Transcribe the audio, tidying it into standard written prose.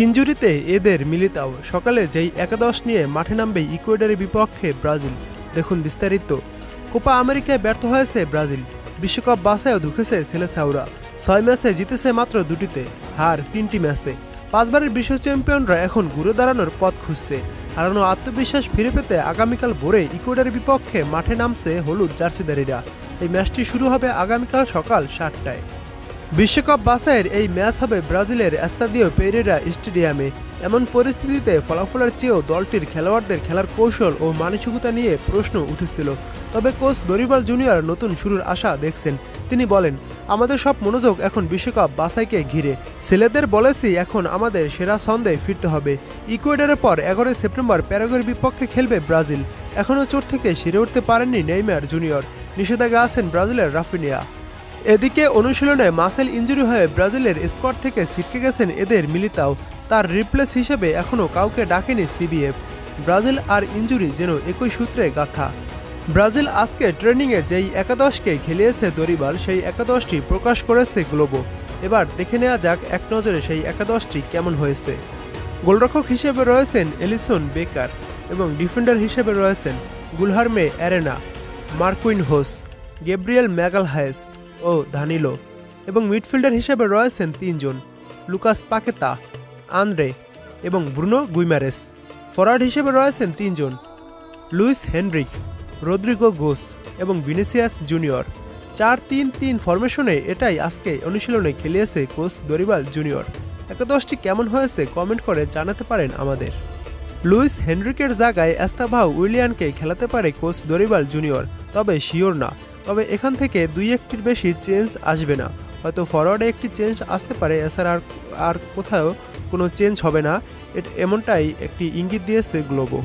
ইনজুরিতে এদের মিলিতাও সকালে যেই একাদশ নিয়ে মাঠে নামবে ইকুয়েডরের বিপক্ষে ব্রাজিল। দেখুন বিস্তারিত। কোপা আমেরিকায় ব্যর্থ হয়েছে ব্রাজিল, বিশ্বকাপ বাছাইও ধুকেছে সেলেসাওরা। 6 ম্যাচে জিতেছে মাত্র 2টিতে, হার 3টি ম্যাচে। 5 বারের বিশ্ব চ্যাম্পিয়নরা এখন ঘুরে দাঁড়ানোর পথ খুঁজছে। হারানো আত্মবিশ্বাস ফিরে পেতে আগামীকাল ভোরে ইকুয়েডরের বিপক্ষে মাঠে নামছে হলুদ জার্সিধারীরা। এই ম্যাচটি শুরু হবে আগামীকাল সকাল 7টায়। বিশ্বকাপ বাছাইয়ের এই ম্যাচ হবে ব্রাজিলের এস্তাদিও পেরেরা স্টেডিয়ামে। এমন পরিস্থিতিতে ফলাফলের চেয়েও দলটির খেলোয়াড়দের খেলার কৌশল ও মানসিকতা নিয়ে প্রশ্ন উঠেছিল। তবে কোচ দরিবাল জুনিয়র নতুন শুরুর আশা দেখছেন। তিনি বলেন, আমাদের সব মনোযোগ এখন বিশ্বকাপ বাছাইকে ঘিরে। ছেলেদের বলেছি এখন আমাদের সেরা ছন্দে ফিরতে হবে। ইকুয়েডরের পর 11 সেপ্টেম্বর প্যারাগুয়ের বিপক্ষে খেলবে ব্রাজিল। এখনও চোট থেকে সেরে উঠতে পারেননি নেইমার জুনিয়র, নিষেধাজ্ঞা আছেন ব্রাজিলের রাফিনিয়া। এদিকে অনুশীলনে মাসেল ইনজুরি হয়ে ব্রাজিলের স্কোয়াড থেকে ছিটকে গেছেন এদের মিলিতাও। তার রিপ্লেস হিসেবে এখনও কাউকে ডাকেনি সিবিএফ। ব্রাজিল আর ইনজুরি যেন একই সূত্রে গাঁথা। ব্রাজিল আজকে ট্রেনিংয়ে যেই একাদশকে খেলিয়েছে দরিবাল, সেই একাদশটি প্রকাশ করেছে গ্লোবো। এবার দেখে নেওয়া যাক এক নজরে সেই একাদশটি কেমন হয়েছে। গোলরক্ষক হিসেবে রয়েছেন এলিসন বেকার এবং ডিফেন্ডার হিসেবে রয়েছেন গুলহার্মে অ্যারেনা, মার্কুইনহোস, গ্যাব্রিয়েল ম্যাগালহায়েস ও দানিলো। এবং মিডফিল্ডার হিসেবে রয়েছেন 3 জন, লুকাস পাকেতা, আন্দ্রে এবং ব্রুনো গুইমারেস। ফরওয়ার্ড হিসেবে রয়েছেন 3 জন, লুইস হেনরিক, রদ্রিগো গোস এবং ভিনিসিয়াস জুনিয়র। 4-3-3 ফরমেশনে এটাই আজকে অনুশীলনে খেলিয়েছে কোচ দরিবাল জুনিয়র। একাদশটি কেমন হয়েছে কমেন্ট করে জানাতে পারেন আমাদের। লুইস হেনরিকের জায়গায় এস্তাভাও উইলিয়ানকে খেলাতে পারে কোচ দরিবাল জুনিয়র, তবে শিওর না। তবে এখান থেকে 2-1টির বেশি চেঞ্জ আসবে না। হয়তো ফরওয়ার্ডে একটি চেঞ্জ আসতে পারে, এছাড়া আর কোথাও কোনো চেঞ্জ হবে না, এমনটাই একটি ইঙ্গিত দিয়েছে গ্লোবো।